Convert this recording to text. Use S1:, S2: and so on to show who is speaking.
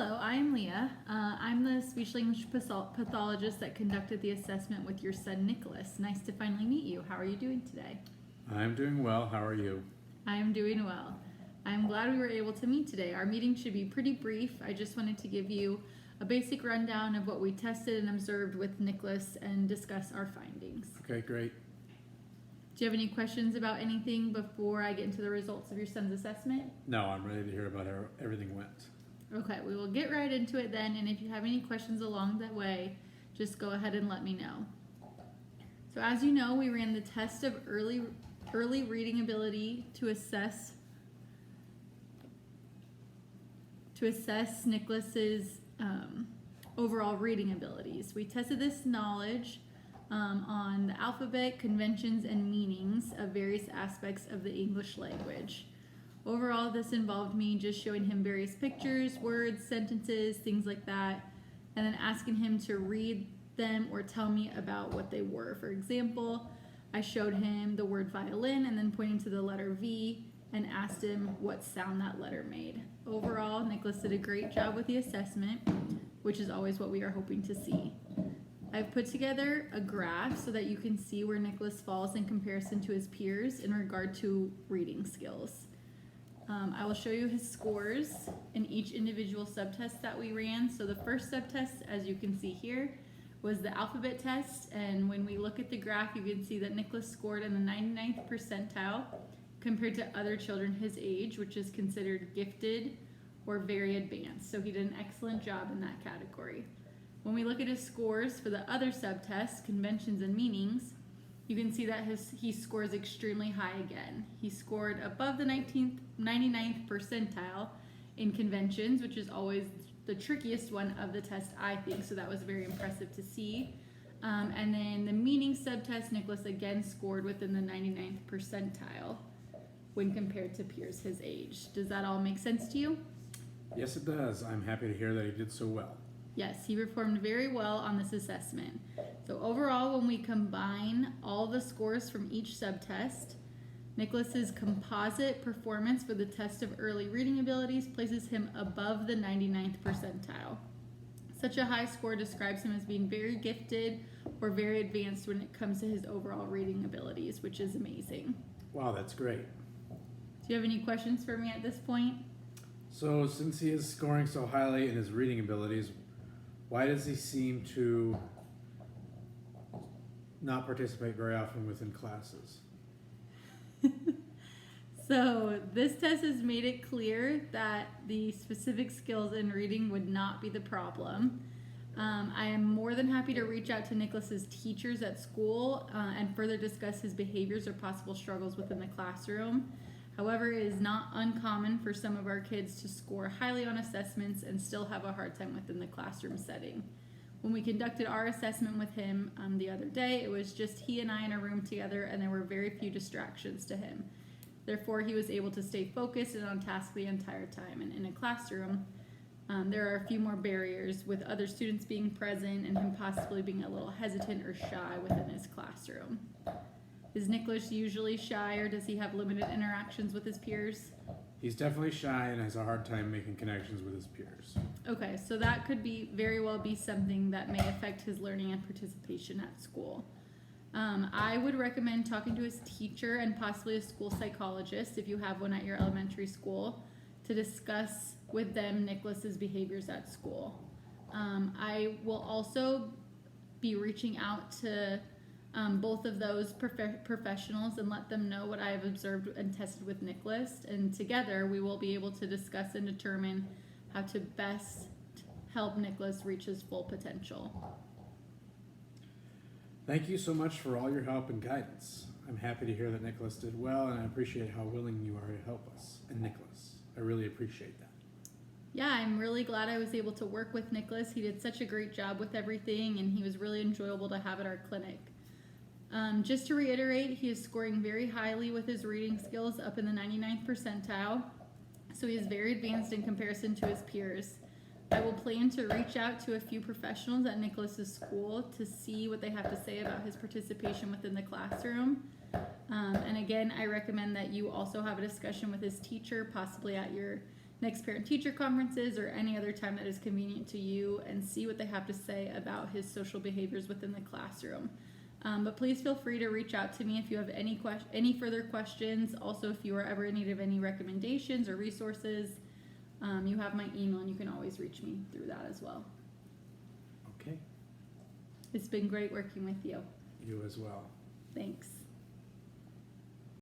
S1: Hello, I'm Leah. I'm the speech language pathologist that conducted the assessment with your son Nicholas. Nice to finally meet you. How are you doing today?
S2: I'm doing well. How are you?
S1: I am doing well. I'm glad we were able to meet today. Our meeting should be pretty brief. I just wanted to give you a basic rundown of what we tested and observed with Nicholas and discuss our findings.
S2: Okay, great.
S1: Do you have any questions about anything before I get into the results of your son's assessment?
S2: No, I'm ready to hear about how everything went.
S1: Okay, we will get right into it then, and if you have any questions along that way, just go ahead and let me know. So as you know, we ran the test of early reading ability to assess Nicholas's overall reading abilities. We tested this knowledge on the alphabet, conventions, and meanings of various aspects of the English language. Overall, this involved me just showing him various pictures, words, sentences, things like that, and then asking him to read them or tell me about what they were. For example, I showed him the word violin and then pointing to the letter V and asked him what sound that letter made. Overall, Nicholas did a great job with the assessment, which is always what we are hoping to see. I've put together a graph so that you can see where Nicholas falls in comparison to his peers in regard to reading skills. I will show you his scores in each individual subtest that we ran. So the first subtest, as you can see here, was the alphabet test. And when we look at the graph, you can see that Nicholas scored in the 99th percentile compared to other children his age, which is considered gifted or very advanced. So he did an excellent job in that category. When we look at his scores for the other subtests, conventions and meanings, you can see that he scores extremely high again. He scored above the 99th percentile in conventions, which is always the trickiest one of the test, I think, so that was very impressive to see. And then the meaning subtest, Nicholas again scored within the 99th percentile when compared to peers his age. Does that all make sense to you?
S2: Yes, it does. I'm happy to hear that he did so well.
S1: Yes, he performed very well on this assessment. So overall, when we combine all the scores from each subtest, Nicholas's composite performance for the test of early reading abilities places him above the 99th percentile. Such a high score describes him as being very gifted or very advanced when it comes to his overall reading abilities, which is amazing.
S2: Wow, that's great.
S1: Do you have any questions for me at this point?
S2: So, since he is scoring so highly in his reading abilities, why does he seem to not participate very often within classes?
S1: So this test has made it clear that the specific skills in reading would not be the problem. I am more than happy to reach out to Nicholas's teachers at school and further discuss his behaviors or possible struggles within the classroom. However, it is not uncommon for some of our kids to score highly on assessments and still have a hard time within the classroom setting. When we conducted our assessment with him the other day, it was just he and I in a room together, and there were very few distractions to him. Therefore, he was able to stay focused and on task the entire time. And in a classroom, there are a few more barriers with other students being present and him possibly being a little hesitant or shy within his classroom. Is Nicholas usually shy, or does he have limited interactions with his peers?
S2: He's definitely shy and has a hard time making connections with his peers.
S1: Okay, so that could very well be something that may affect his learning and participation at school. I would recommend talking to his teacher and possibly a school psychologist, if you have one at your elementary school, to discuss with them Nicholas's behaviors at school. I will also be reaching out to both of those professionals and let them know what I have observed and tested with Nicholas, and together we will be able to discuss and determine how to best help Nicholas reach his full potential.
S2: Thank you so much for all your help and guidance. I'm happy to hear that Nicholas did well, and I appreciate how willing you are to help us and Nicholas. I really appreciate that.
S1: Yeah, I'm really glad I was able to work with Nicholas. He did such a great job with everything, and he was really enjoyable to have at our clinic. Just to reiterate, he is scoring very highly with his reading skills, up in the 99th percentile, so he is very advanced in comparison to his peers. I will plan to reach out to a few professionals at Nicholas's school to see what they have to say about his participation within the classroom. And again, I recommend that you also have a discussion with his teacher, possibly at your next parent-teacher conferences or any other time that is convenient to you and see what they have to say about his social behaviors within the classroom. But please feel free to reach out to me if you have any further questions. Also, if you are ever in need of any recommendations or resources, you have my email and you can always reach me through that as well.
S2: Okay.
S1: It's been great working with you.
S2: You as well.
S1: Thanks.